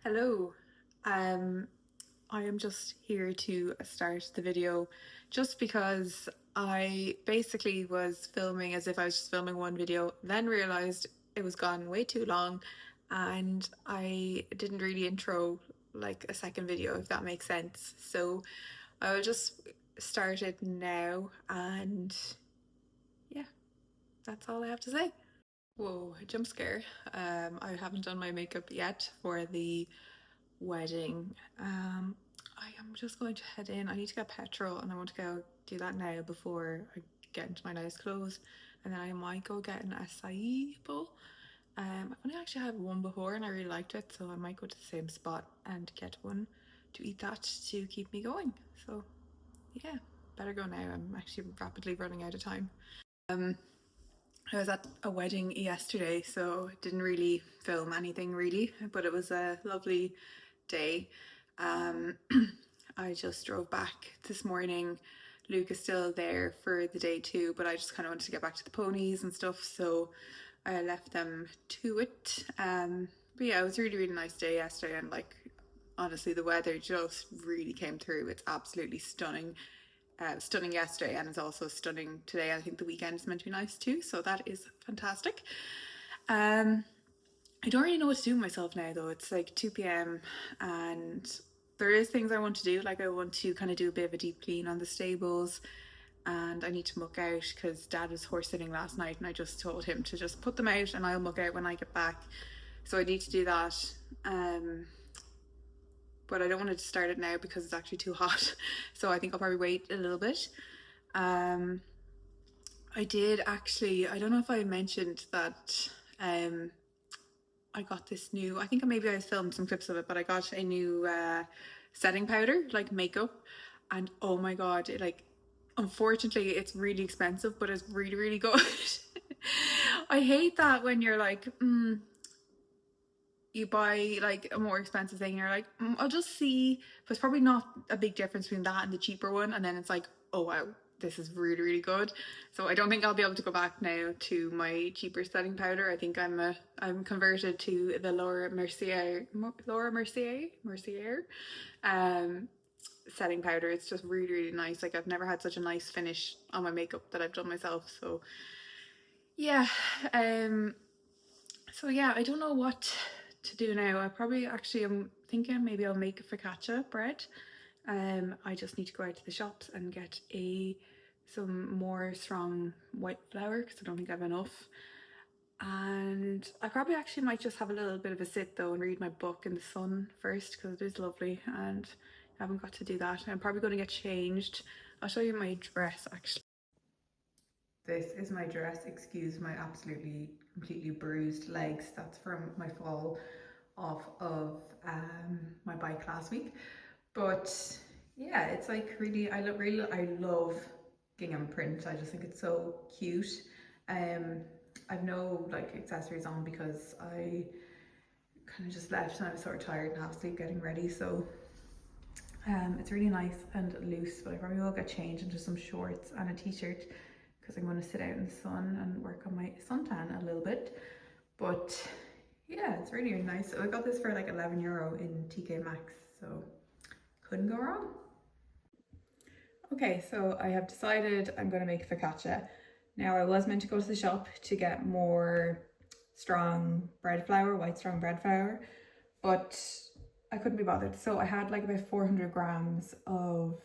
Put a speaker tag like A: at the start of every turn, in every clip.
A: Hello. Um, I am just here to start the video just because I basically was filming as if I was just filming one video, then realized it was gone way too long and I didn't really intro like a second video, if that makes sense. So I will just start it now and yeah, that's all I have to say. Whoa, jump scare. I haven't done my makeup yet for the wedding. I am just going to head in. I need to get petrol and I want to go do that now before I get into my nice clothes. And then I might go get an acai bowl. I've only actually had one before and I really liked it, so I might go to the same spot and get one to eat that to keep me going. So yeah, better go now. I'm actually rapidly running out of time. I was at a wedding yesterday, so didn't really film anything really, but it was a lovely day. Um, I just drove back this morning. Luke is still there for the day too, but I just kind of wanted to get back to the ponies and stuff, so I left them to it. But yeah, it was a really, really nice day yesterday, and like honestly, the weather just really came through. It's absolutely stunning. Stunning yesterday, and it's also stunning today. I think the weekend is meant to be nice too, so that is fantastic. I don't really know what to do with myself now though. It's like 2 p.m. and there is things I want to do. Like I want to kind of do a bit of a deep clean on the stables, and I need to muck out because Dad was horse sitting last night and I just told him to just put them out and I'll muck out when I get back. So I need to do that. But I don't want to start it now because it's actually too hot. So I think I'll probably wait a little bit. I did actually, I don't know if I mentioned that I got this new, I think maybe I filmed some clips of it, but I got a new setting powder, like makeup, and oh my god, it like, unfortunately it's really expensive, but it's really, really good. I hate that when you're like, you buy like a more expensive thing and you're like, I'll just see, but it's probably not a big difference between that and the cheaper one, and then it's like, oh wow, this is really, really good. So I don't think I'll be able to go back now to my cheaper setting powder. I think I'm converted to the Laura Mercier setting powder. It's just really, really nice. Like I've never had such a nice finish on my makeup that I've done myself. So yeah, so yeah, I don't know what to do now. I probably actually am thinking maybe I'll make a focaccia bread. I just need to go out to the shops and get some more strong white flour because I don't think I have enough. And I probably actually might just have a little bit of a sit though and read my book in the sun first because it is lovely and I haven't got to do that. I'm probably going to get changed. I'll show you my dress actually. This is my dress. Excuse my absolutely completely bruised legs. That's from my fall off of my bike last week. But yeah, it's like really, I love gingham print. I just think it's so cute. I've no like accessories on because I kind of just left and I was sort of tired and half asleep getting ready. So it's really nice and loose, but I probably will get changed into some shorts and a t-shirt because I'm going to sit out in the sun and work on my suntan a little bit. But yeah, it's really, really nice. So I got this for like €11 in TK Maxx, so couldn't go wrong. Okay, so I have decided I'm going to make focaccia. Now I was meant to go to the shop to get more strong bread flour, white strong bread flour, but I couldn't be bothered. So I had like about 400 grams of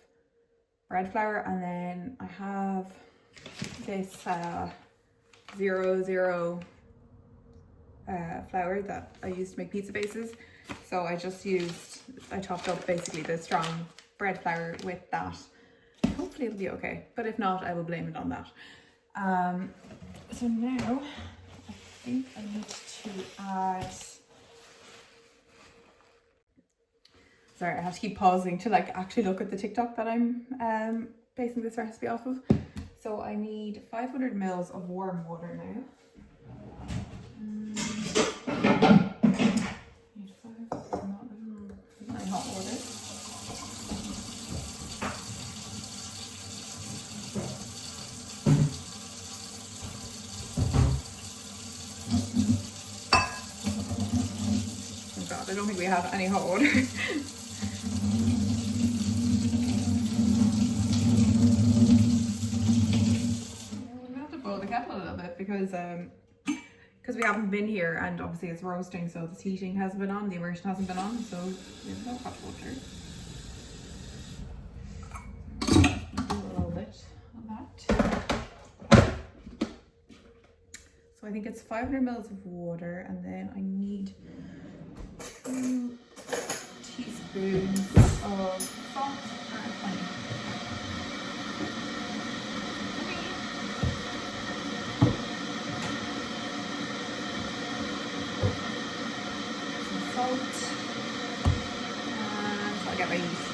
A: bread flour, and then I have this 00 flour that I used to make pizza bases. So I topped up basically the strong bread flour with that. Hopefully it'll be okay, but if not, I will blame it on that. So now I think I need to add, sorry, I have to keep pausing to like actually look at the TikTok that I'm basing this recipe off of. So I need 500 mils of warm water now. Hot water. I don't think we have any hot water. Boil the kettle a little bit because we haven't been here, and obviously it's roasting, so the heating hasn't been on, the immersion hasn't been on, so we have no hot water. Do a little bit of that. So I think it's 500 mils of water, and then I need 2 teaspoons of salt and honey. Salt, and I'll get my yeast.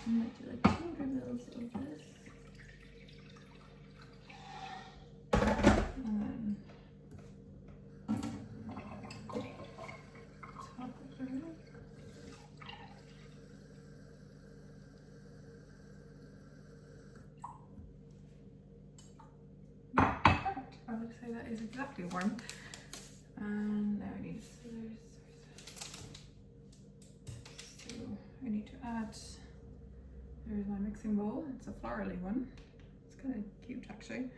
A: I might do like 200 mils of this. And then top it around. Perfect. I would say that is exactly warm. And now I need scissors. So I need to add. There's my mixing bowl. It's a florally one. It's kind of cute actually.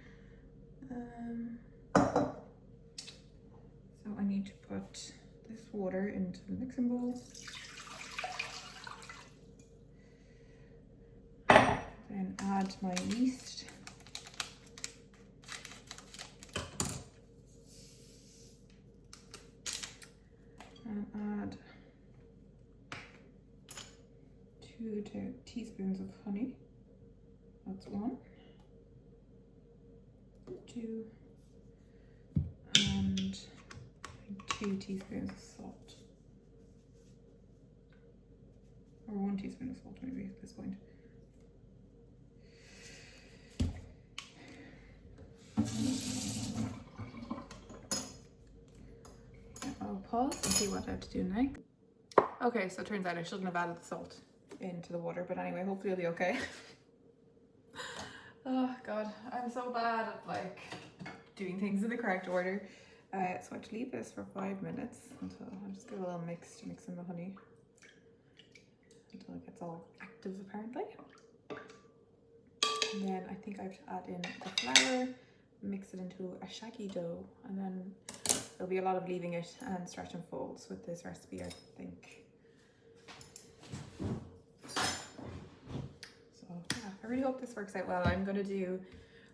A: So I need to put this water into the mixing bowl. Then add my yeast. And add 2 teaspoons of honey. That's 1, 2, and 2 teaspoons of salt. Or 1 teaspoon of salt maybe at this point. I'll pause and see what I have to do now. Okay, so it turns out I shouldn't have added the salt into the water, but anyway, hopefully it'll be okay. Oh god, I'm so bad at like doing things in the correct order. So I have to leave this for 5 minutes until I'll just give it a little mix to mix in the honey until it gets all active apparently. And then I think I have to add in the flour, mix it into a shaggy dough, and then there'll be a lot of leaving it and stretch and folds with this recipe, I think. So yeah, I really hope this works out well.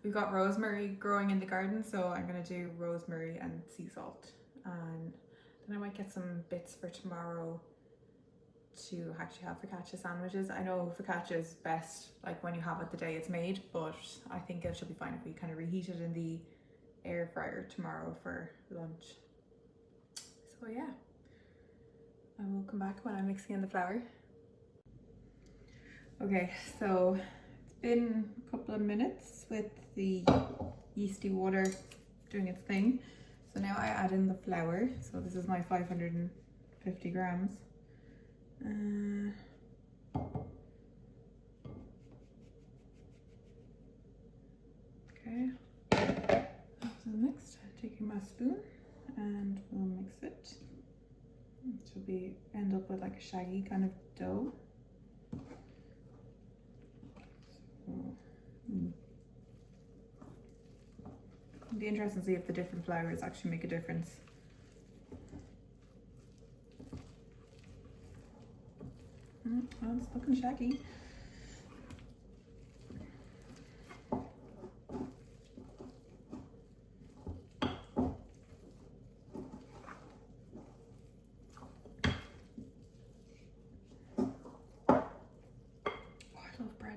A: We've got rosemary growing in the garden, so I'm gonna do rosemary and sea salt. And then I might get some bits for tomorrow to actually have focaccia sandwiches. I know focaccia is best like when you have it the day it's made, but I think it should be fine if we kind of reheat it in the air fryer tomorrow for lunch. So yeah, I will come back when I'm mixing in the flour. Okay, so it's been a couple of minutes with the yeasty water doing its thing. So now I add in the flour. So this is my 550 grams. Okay. So next, taking my spoon and we'll mix it. It should end up with like a shaggy kind of dough. It'll be interesting to see if the different flours actually make a difference. Well, it's looking shaggy.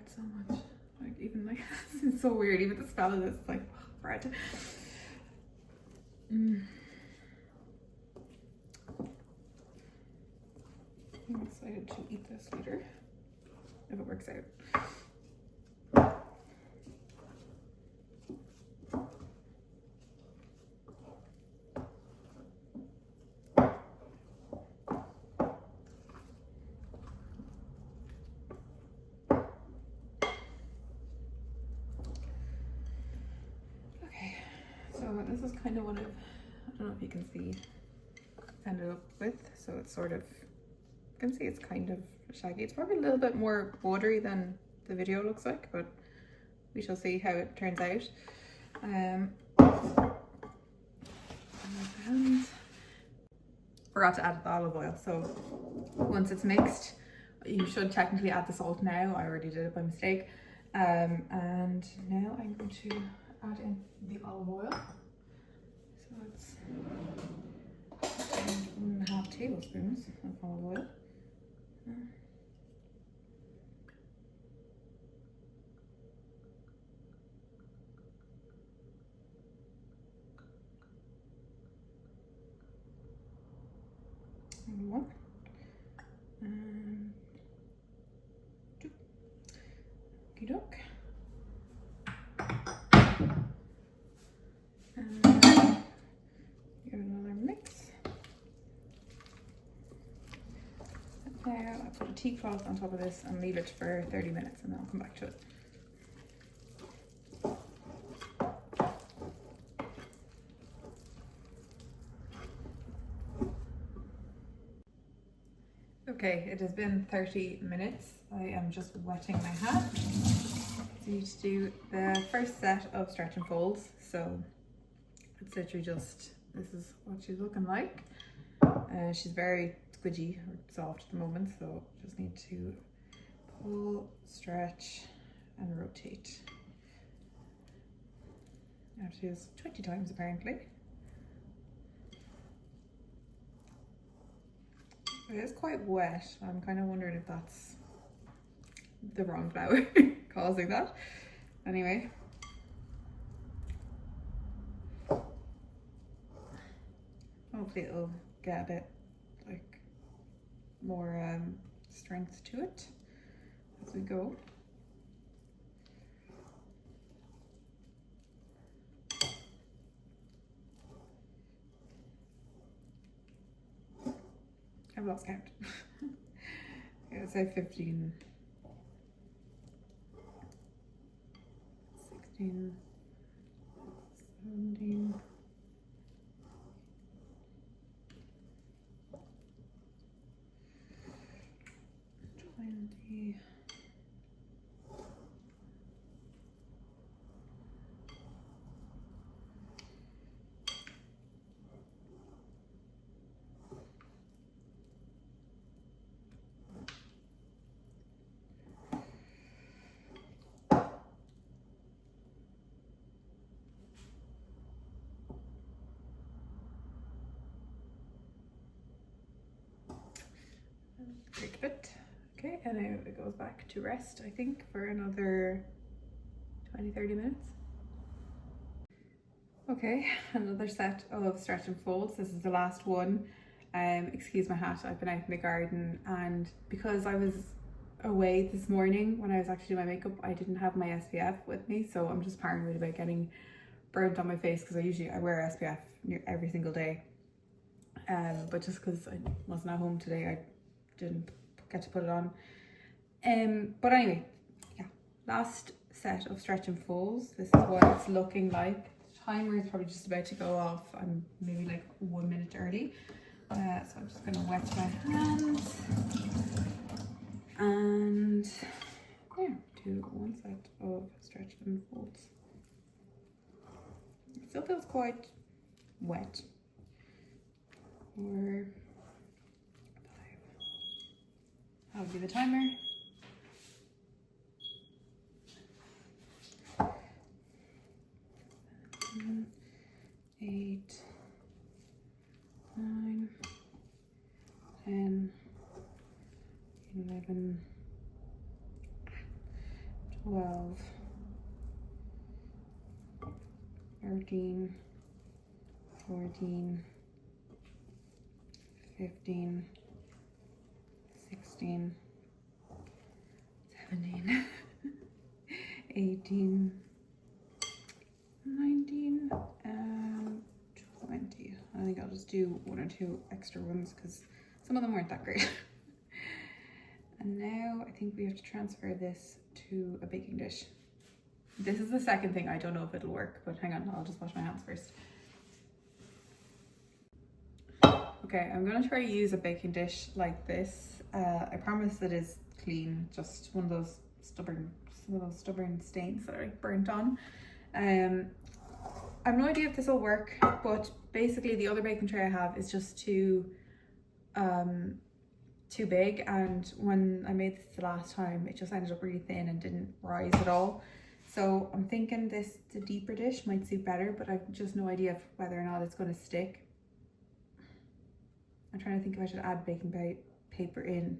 A: So much. Like even like it's so weird, even the smell of this, like bread. I'm excited to eat this later, if it works out. Okay, so this is kind of what I don't know if you can see, ended up with. So it's sort of, you can see it's kind of shaggy. It's probably a little bit more watery than the video looks like, but we shall see how it turns out. Forgot to add the olive oil, so once it's mixed, you should technically add the salt now. I already did it by mistake. And now I'm going to add in the olive oil. So it's 1.5 tablespoons of olive oil. And 1 and 2. Okie doke. And give it another mix. Now I put a tea cloth on top of this and leave it for 30 minutes, and then I'll come back to it. Okay, it has been 30 minutes. I am just wetting my hat. So you need to do the first set of stretch and folds. So it's literally just, this is what she's looking like. She's very squidgy or soft at the moment, so just need to pull, stretch and rotate. I have to do this 20 times apparently. It is quite wet. I'm kind of wondering if that's the wrong flour causing that. Anyway. Hopefully it'll get a bit like more strength to it as we go. I've lost count. Yeah, I'd say 15, 16, 17, 20. Great bit. Okay, and now it goes back to rest, I think, for another 20-30 minutes. Okay, another set of stretch and folds. This is the last one. Excuse my hat, I've been out in the garden, and because I was away this morning when I was actually doing my makeup, I didn't have my SPF with me, so I'm just paranoid about getting burnt on my face because I wear SPF every single day. But just because I wasn't at home today, I didn't get to put it on. But anyway, yeah, last set of stretch and folds. This is what it's looking like. The timer is probably just about to go off. I'm maybe like 1 minute early. So I'm just gonna wet my hands and yeah, do one set of stretch and folds. It still feels quite wet. 4, 5. That'll be the timer. 7, 8, 9, 10, 11, 12, 13, 14, 15, 16, 17, 18, 19, and 20. I think I'll just do 1 or 2 extra ones because some of them weren't that great. And now I think we have to transfer this to a baking dish. This is the second thing. I don't know if it'll work, but hang on, I'll just wash my hands first. Okay, I'm gonna try to use a baking dish like this. I promise it is clean, just one of those stubborn stains that are like burnt on. I have no idea if this will work, but basically the other baking tray I have is just too big, and when I made this the last time it just ended up really thin and didn't rise at all. So I'm thinking the deeper dish might suit better, but I've just no idea whether or not it's going to stick. I'm trying to think if I should add baking paper in,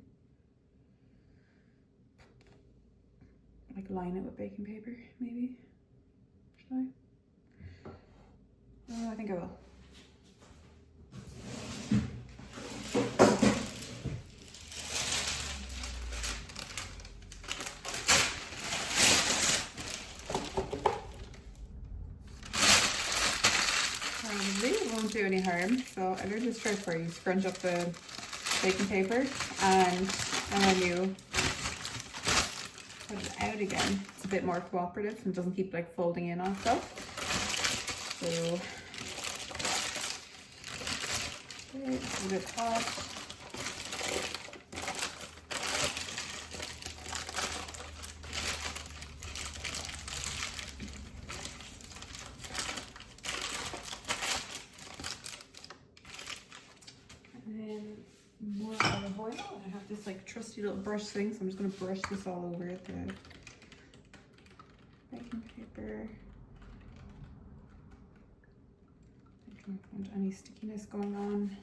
A: like line it with baking paper maybe. Should I? Oh, I think I will. It won't do any harm, so I learned this trick where you scrunch up the baking paper, and when you put it out again, it's a bit more cooperative and doesn't keep like folding in on stuff. So it's a bit hot. More olive oil. I have this like trusty little brush thing, so I'm just going to brush this all over the baking paper. I don't want any stickiness going on.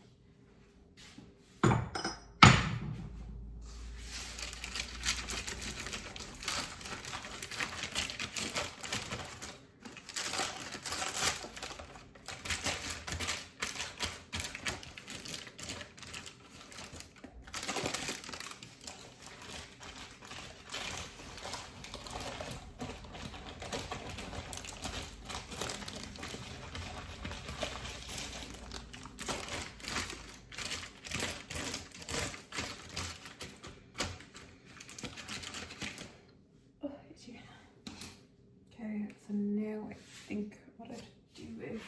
A: Okay, so now I think what I should do is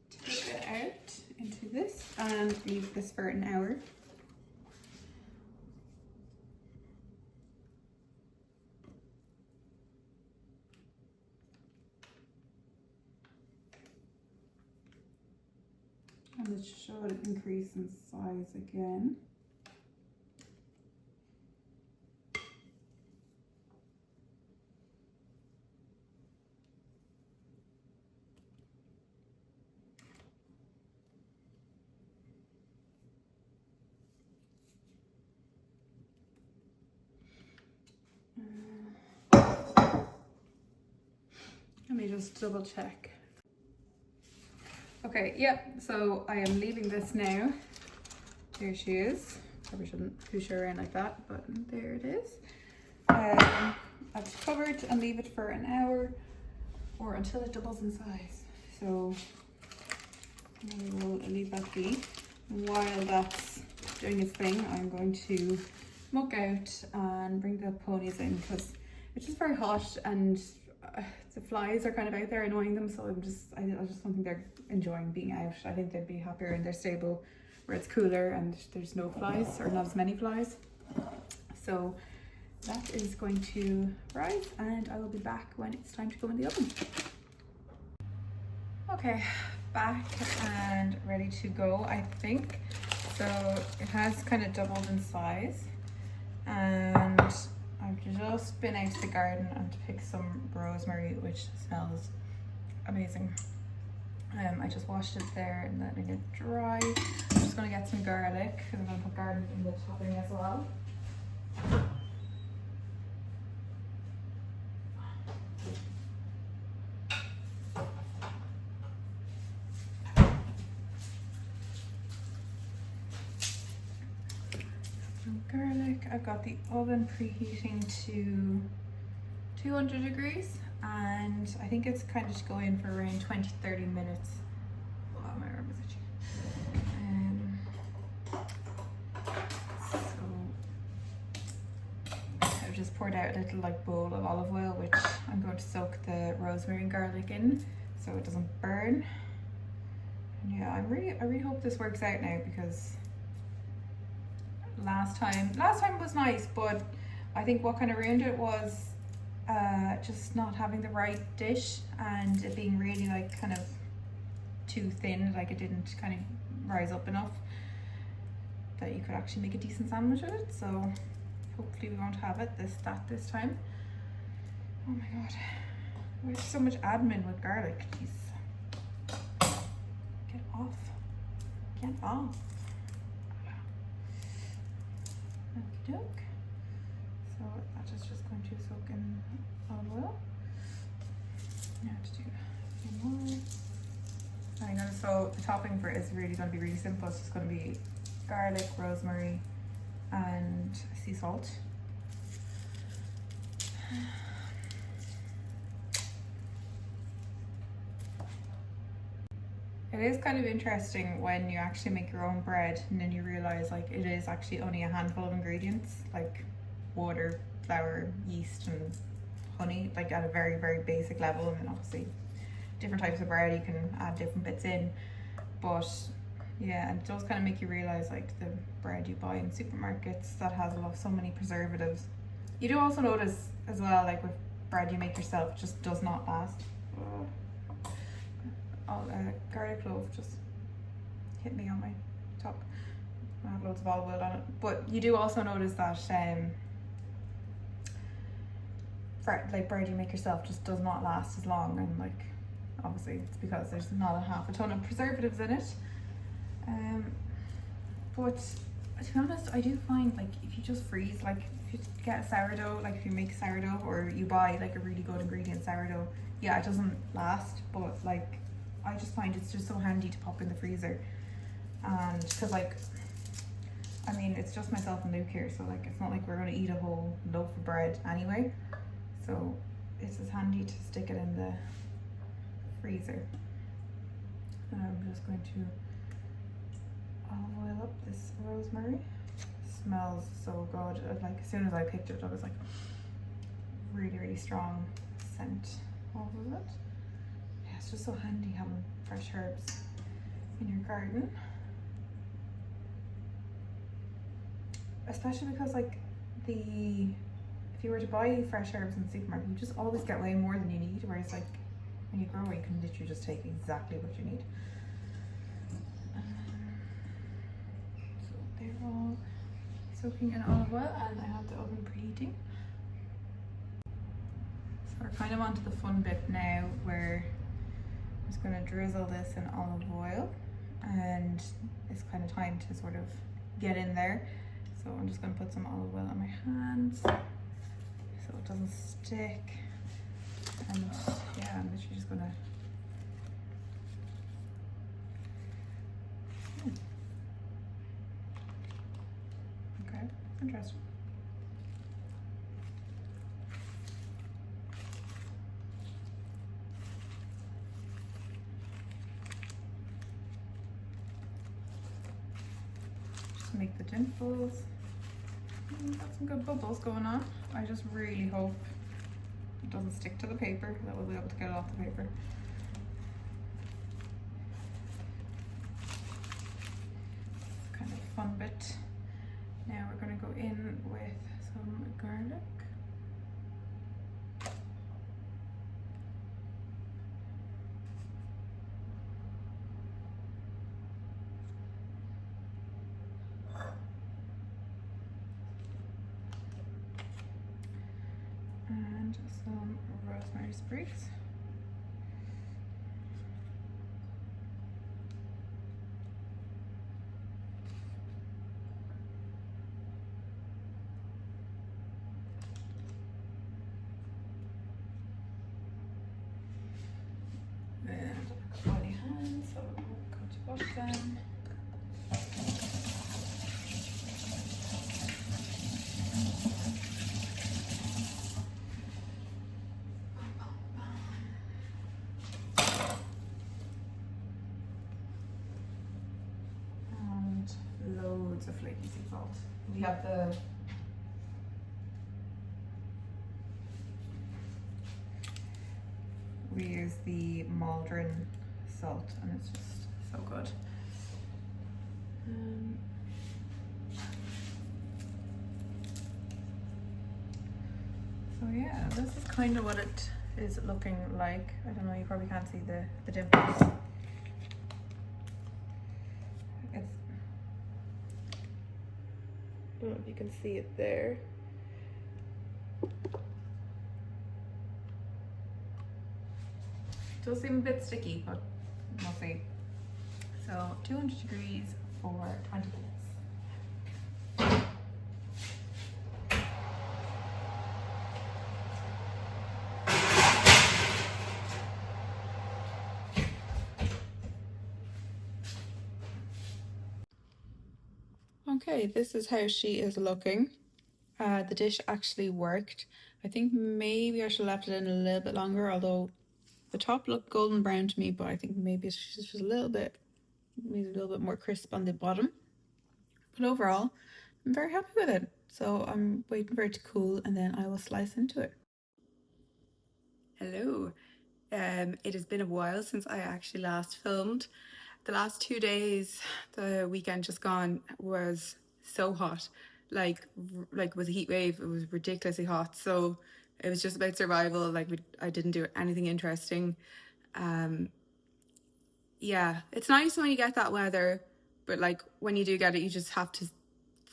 A: take it out into this and leave this for an hour. And it should increase in size again. Let me just double check. Okay, yep, so I am leaving this now. Here she is. Probably shouldn't push her in like that, but there it is. I have to cover it and leave it for an hour or until it doubles in size. So I will leave that be. While that's doing its thing, I'm going to muck out and bring the ponies in because it's just very hot and the flies are kind of out there annoying them, so I just don't think they're enjoying being out. I think they'd be happier in their stable where it's cooler and there's no flies, or not as many flies. So that is going to rise and I will be back when it's time to go in the oven. Okay, back and ready to go, I think. So it has kind of doubled in size, and I've just been out to the garden and to pick some rosemary, which smells amazing. I just washed it there and letting it dry. I'm just gonna get some garlic because I'm gonna put garlic in the topping as well. garlic. I've got the oven preheating to 200 degrees, and I think it's kind of to go in for around 20-30 minutes. Oh, my arm is itchy. So I've just poured out a little like bowl of olive oil, which I'm going to soak the rosemary and garlic in so it doesn't burn. And yeah, I really hope this works out now, because last time was nice, but I think what kind of ruined it was just not having the right dish, and it being really like kind of too thin, like it didn't kind of rise up enough that you could actually make a decent sandwich with it. So hopefully we won't have that this time. Oh my god, there's so much admin with garlic. Jeez. Get off. Okey doke. So that is just going to soak in olive oil. Now to do a few more. So the topping for it is really going to be really simple. It's just going to be garlic, rosemary, and sea salt. It is kind of interesting when you actually make your own bread and then you realize like it is actually only a handful of ingredients, like water, flour, yeast, and honey, like at a very, very basic level. And then obviously different types of bread, you can add different bits in. But yeah, it does kind of make you realize like the bread you buy in supermarkets that has so many preservatives. You do also notice as well, like with bread you make yourself, just does not last. Garlic clove just hit me on my top. I have loads of olive oil on it. But you do also notice that like bread you make yourself just does not last as long, and like obviously it's because there's not a half a ton of preservatives in it. But to be honest, I do find like if you just freeze, like if you get a sourdough, like if you make sourdough or you buy like a really good ingredient sourdough, yeah, it doesn't last, but like I just find it's just so handy to pop in the freezer. And because like, I mean, it's just myself and Luke here, so like it's not like we're going to eat a whole loaf of bread anyway, so it's as handy to stick it in the freezer. And I'm just going to olive oil up this rosemary. It smells so good. Like as soon as I picked it, I was like really, really strong scent off of it. It's just so handy having fresh herbs in your garden, especially because like if you were to buy fresh herbs in the supermarket, you just always get way more than you need, whereas like when you grow, you can literally just take exactly what you need. So they're all soaking in olive oil, and I have the oven preheating. So we're kind of onto the fun bit now, where I'm just going to drizzle this in olive oil, and it's kind of time to sort of get in there. So I'm just going to put some olive oil on my hands so it doesn't stick. And yeah, I'm literally just going to okay, interesting. Make the dimples. Got some good bubbles going on. I just really hope it doesn't stick to the paper, that we'll be able to get it off the paper. It's kind of a fun bit. Now we're going to go in with some garlic. And some rosemary sprigs. And I've got oily hands, so I'm going to wash them. loads of flaky sea salt. We have the we use the Maldron salt, and it's just so good. So yeah, this is kind of what it is looking like. I don't know, you probably can't see the dimples. I don't know if you can see it there. It does seem a bit sticky, but we'll see. So 200 degrees for 20 minutes. Okay, this is how she is looking. The dish actually worked. I think maybe I should have left it in a little bit longer, although the top looked golden brown to me, but I think maybe it's just a little bit, needs a little bit more crisp on the bottom. But overall, I'm very happy with it. So I'm waiting for it to cool and then I will slice into it. Hello. It has been a while since I actually last filmed. The last 2 days, the weekend just gone, was so hot. Like it was a heat wave. It was ridiculously hot. So it was just about survival. Like I didn't do anything interesting. Yeah, it's nice when you get that weather, but like when you do get it, you just have to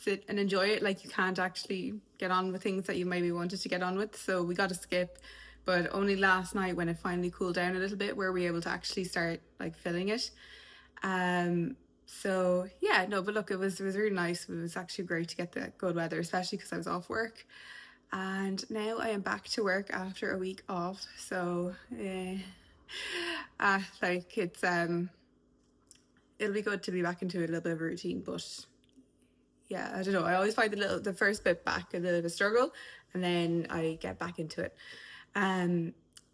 A: sit and enjoy it. Like you can't actually get on with things that you maybe wanted to get on with. So we got to skip, but only last night when it finally cooled down a little bit were we able to actually start like filling it. So yeah, no, but look, it was really nice. It was actually great to get the good weather, especially because I was off work. And now I am back to work after a week off. So like it's it'll be good to be back into a little bit of a routine, but yeah, I don't know. I always find the first bit back a little bit of a struggle, and then I get back into it.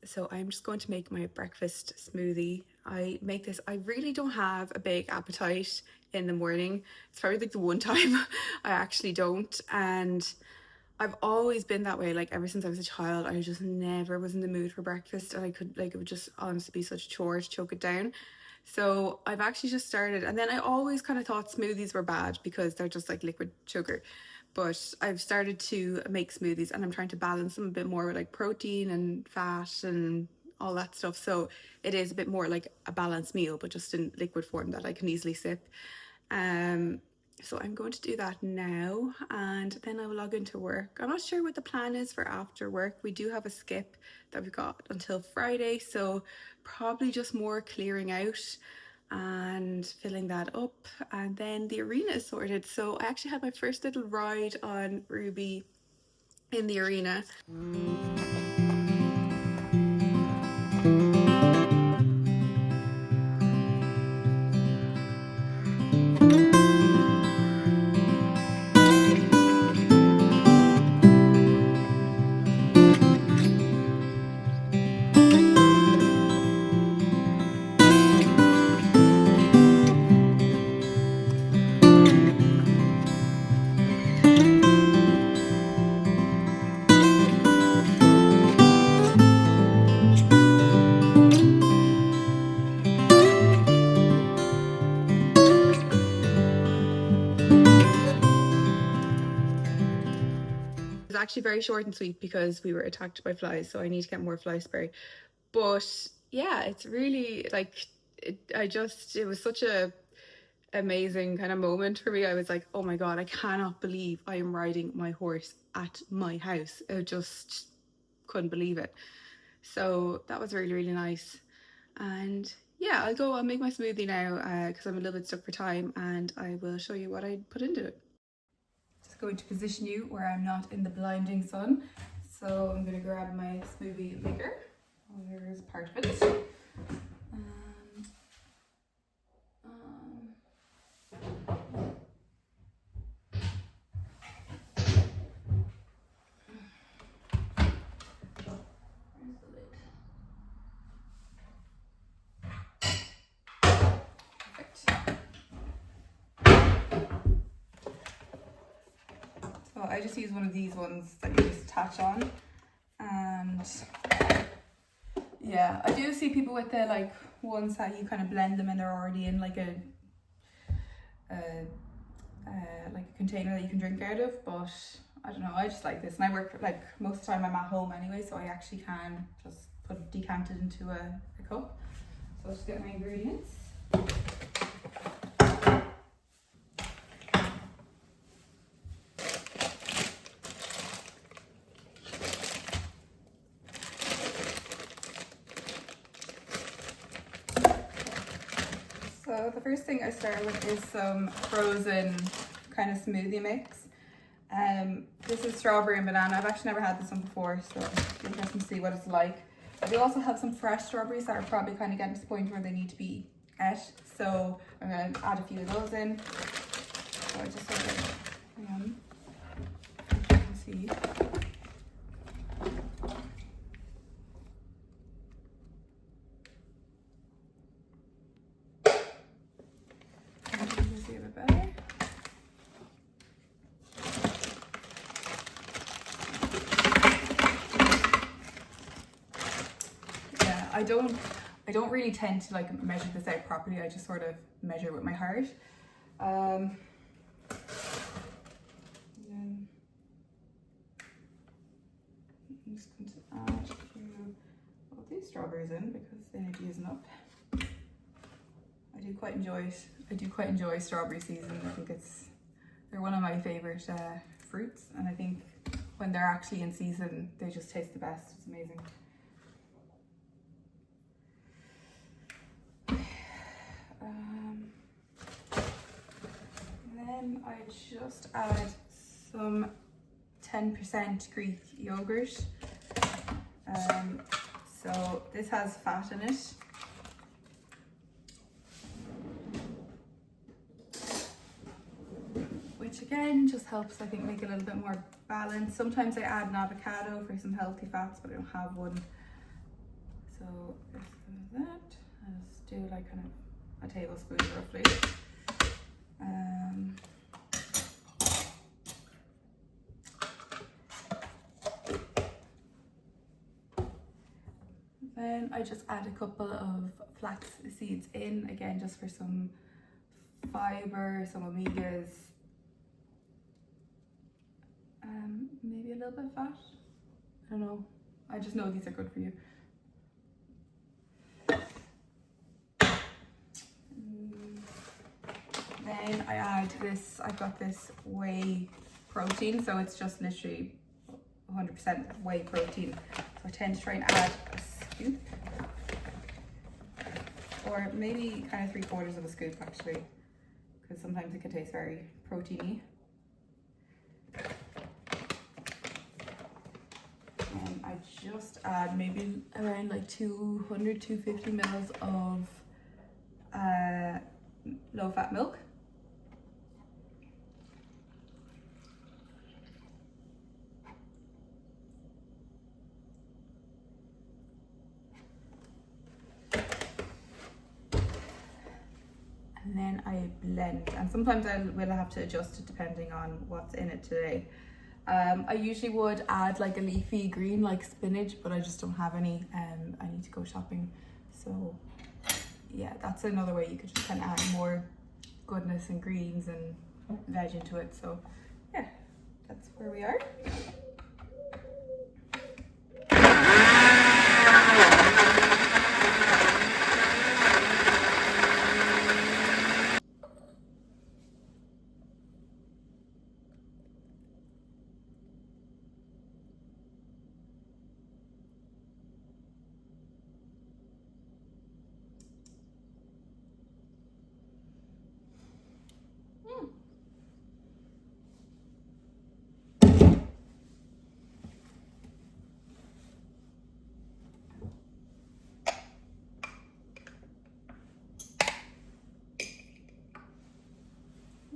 A: So I'm just going to make my breakfast smoothie. I make this, I really don't have a big appetite in the morning. It's probably like the one time I actually don't. And I've always been that way. Like ever since I was a child, I just never was in the mood for breakfast. And I could, like, it would just honestly be such a chore to choke it down. So I've actually just started, and then I always kind of thought smoothies were bad because they're just like liquid sugar. But I've started to make smoothies and I'm trying to balance them a bit more with like protein and fat and all that stuff. So it is a bit more like a balanced meal, but just in liquid form that I can easily sip. So I'm going to do that now and then I will log into work. I'm not sure what the plan is for after work. We do have a skip that we've got until Friday, so probably just more clearing out and filling that up, and then the arena is sorted. So I actually had my first little ride on Ruby in the arena. Actually very short and sweet because we were attacked by flies, so I need to get more fly spray. But yeah, it's really like it was such a amazing kind of moment for me. I was like, oh my god, I cannot believe I am riding my horse at my house. I just couldn't believe it. So that was really nice. And yeah, I'll make my smoothie now because I'm a little bit stuck for time, and I will show you what I put into it. Going to position you where I'm not in the blinding sun. So I'm going to grab my smoothie maker. There's part of it. Where's the lid? Perfect.
B: I just use one of these ones that you just attach on, and yeah, I do see people with the like ones that you kind of blend them and they're already in like a container that you can drink out of, but I don't know, I just like this, and I work like most of the time I'm at home anyway, so I actually can just decant it into a cup. So I'll just get my ingredients. So the first thing I start with is some frozen kind of smoothie mix. This is strawberry and banana. I've actually never had this one before, so it's interesting to see what it's like. I do also have some fresh strawberries that are probably kind of getting to the point where they need to be ate, so I'm going to add a few of those in. So I just sort of, as you can see. See a bit better. Yeah, I don't really tend to like measure this out properly. I just sort of measure with my heart. Then I'm just going to add a few of these strawberries in because the energy isn't up. I do quite enjoy strawberry season. I think they're one of my favorite fruits, and I think when they're actually in season, they just taste the best. It's amazing. Then I just add some 10% Greek yogurt. So this has fat in it. Which again just helps, I think, make it a little bit more balanced. Sometimes I add an avocado for some healthy fats, but I don't have one. So just do that. I'll just do like kind of a tablespoon roughly. Then I just add a couple of flax seeds in, again just for some fiber, some omegas. Maybe a little bit of fat. I don't know. I just know these are good for you. Then I add this, I've got this whey protein, so it's just literally 100% whey protein. So I tend to try and add a scoop, or maybe kind of 3/4 of a scoop actually, because sometimes it can taste very proteiny. And I just add maybe around like 250 mils of low fat milk. And then I blend, and sometimes I will have to adjust it depending on what's in it today. I usually would add like a leafy green like spinach, but I just don't have any. I need to go shopping. So yeah, that's another way you could just kind of add more goodness and greens and veg into it. So yeah, that's where we are.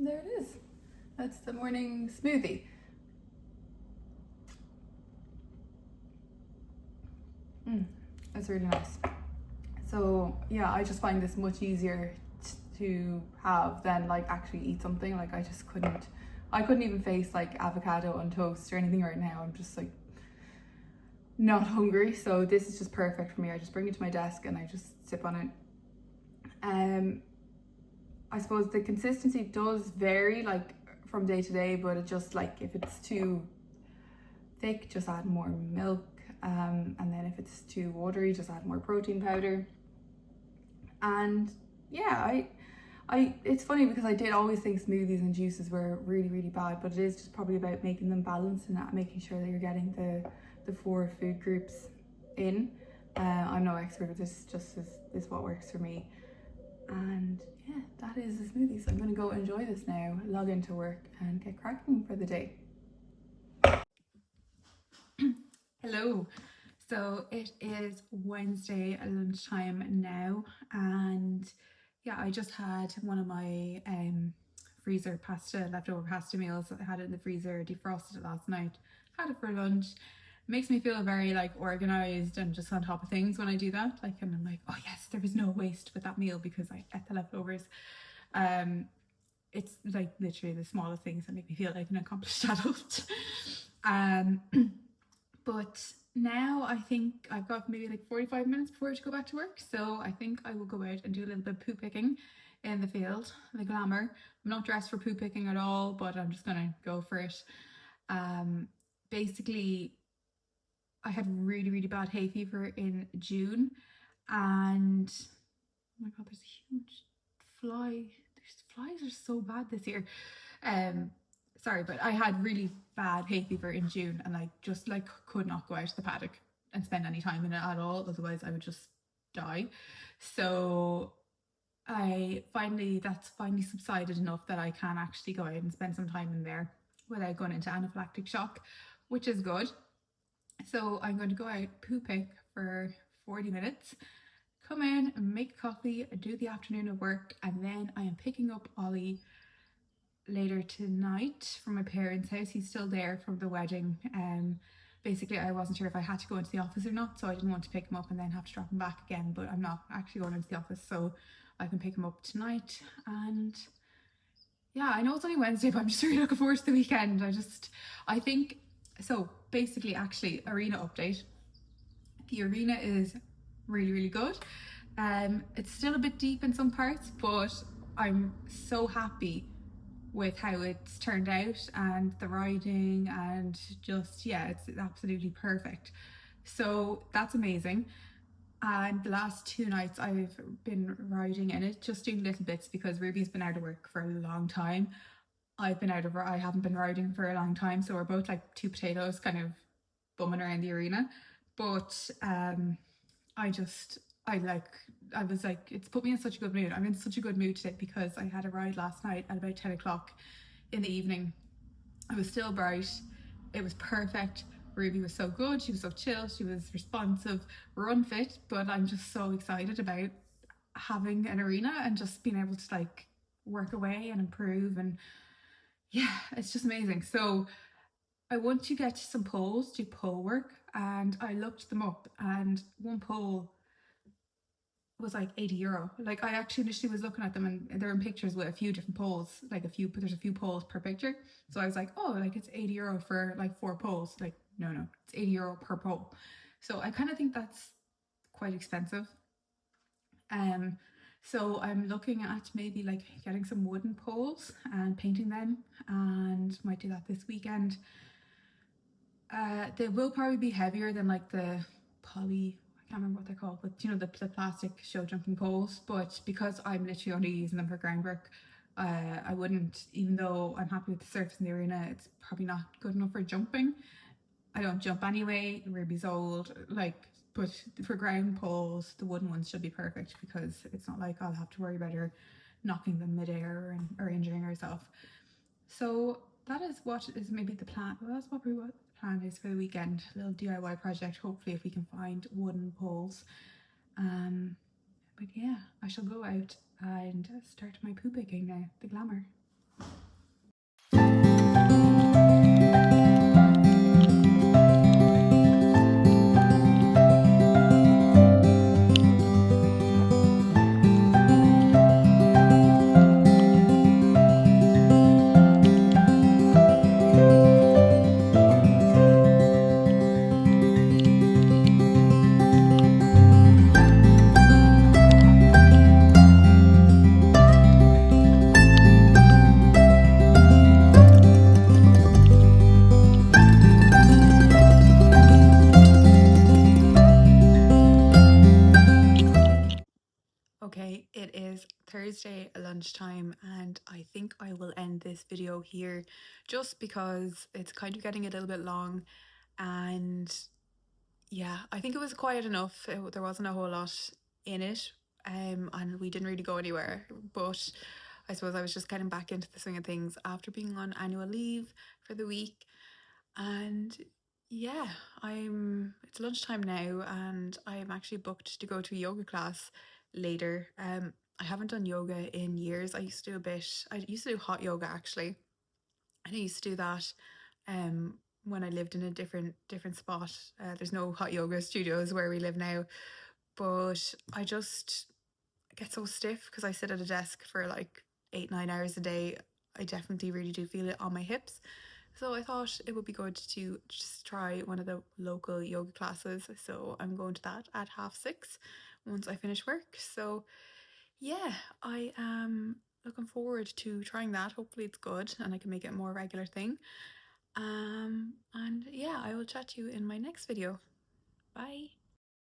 B: There it is. That's the morning smoothie. That's really nice. So yeah, I just find this much easier to have than like actually eat something. Like I just couldn't I couldn't even face like avocado on toast or anything right now. I'm just like not hungry, so this is just perfect for me. I just bring it to my desk and I just sip on it. I suppose the consistency does vary like from day to day, but it just like if it's too thick, just add more milk, and then if it's too watery, just add more protein powder. And yeah, I it's funny because I did always think smoothies and juices were really, really bad, but it is just probably about making them balanced and making sure that you're getting the 4 food groups in. I'm no expert with this, just is what works for me. And yeah, that is the smoothie. So I'm gonna go enjoy this now, log into work and get cracking for the day.
A: Hello. So it is Wednesday at lunchtime now, and yeah, I just had one of my freezer leftover pasta meals. I had it in the freezer, defrosted it last night, had it for lunch. It makes me feel very like organized and just on top of things when I do that. Like, and I'm like, oh yes, there was no waste with that meal because I ate the leftovers. It's like literally the smallest things that make me feel like an accomplished adult. But now I think I've got maybe like 45 minutes before to go back to work. So I think I will go out and do a little bit of poo picking in the field, the glamour. I'm not dressed for poo picking at all, but I'm just gonna go for it. Basically, I had really, really bad hay fever in June, and oh my god, there's a huge fly. Flies are so bad this year. Sorry, but I had really bad hay fever in June, and I just like could not go out to the paddock and spend any time in it at all, otherwise I would just die. So that's finally subsided enough that I can actually go out and spend some time in there without going into anaphylactic shock, which is good. So I'm going to go out, poo pick for 40 minutes, come in and make coffee, do the afternoon of work, and then I am picking up Ollie later tonight from my parents' house. He's still there from the wedding. Basically I wasn't sure if I had to go into the office or not, so I didn't want to pick him up and then have to drop him back again, but I'm not actually going into the office, so I can pick him up tonight. And yeah, I know it's only Wednesday, but I'm just really looking forward to the weekend. I think so. Basically, actually, arena update. The arena is really, really good. It's still a bit deep in some parts, but I'm so happy with how it's turned out and the riding, and just yeah, it's absolutely perfect. So that's amazing. And the last 2 nights I've been riding in it, just doing little bits because Ruby's been out of work for a long time. I haven't been riding for a long time, so we're both like 2 potatoes kind of bumming around the arena. But I was like, it's put me in such a good mood. I'm in such a good mood today because I had a ride last night at about 10 o'clock in the evening. It was still bright. It was perfect. Ruby was so good. She was so chill. She was responsive. We're unfit, but I'm just so excited about having an arena and just being able to like work away and improve. And yeah, it's just amazing. So I want to get some poles, do pole work, and I looked them up, and one pole was like €80. Like I actually initially was looking at them and they're in pictures with a few different poles, like there's a few poles per picture. So I was like, oh, like it's €80 for like 4 poles. Like no, it's €80 per pole. So I kind of think that's quite expensive. So I'm looking at maybe like getting some wooden poles and painting them, and might do that this weekend. They will probably be heavier than like the poly, I can't remember what they're called, but you know, the plastic show jumping poles. But because I'm literally only using them for groundwork, I wouldn't, even though I'm happy with the surface in the arena, it's probably not good enough for jumping. I don't jump anyway, Ruby's old, like, but for ground poles, the wooden ones should be perfect because it's not like I'll have to worry about her knocking them midair or injuring herself. So that is what is maybe the plan. Well, that's probably what the plan is for the weekend. A little DIY project, hopefully, if we can find wooden poles. But yeah, I shall go out and start my poo picking now, the glamour. is Thursday lunchtime, and I think I will end this video here just because it's kind of getting a little bit long. And yeah, I think it was quiet enough. There wasn't a whole lot in it, and we didn't really go anywhere. But I suppose I was just getting back into the swing of things after being on annual leave for the week. And yeah, it's lunchtime now, and I'm actually booked to go to a yoga class later. I haven't done yoga in years. I used to do hot yoga actually. And I used to do that when I lived in a different spot. There's no hot yoga studios where we live now, but I just get so stiff because I sit at a desk for like 8, 9 hours a day. I definitely really do feel it on my hips. So I thought it would be good to just try one of the local yoga classes. So I'm going to that at 6:30 once I finish work. So yeah, I am looking forward to trying that. Hopefully it's good and I can make it a more regular thing. And yeah, I will chat to you in my next video. Bye.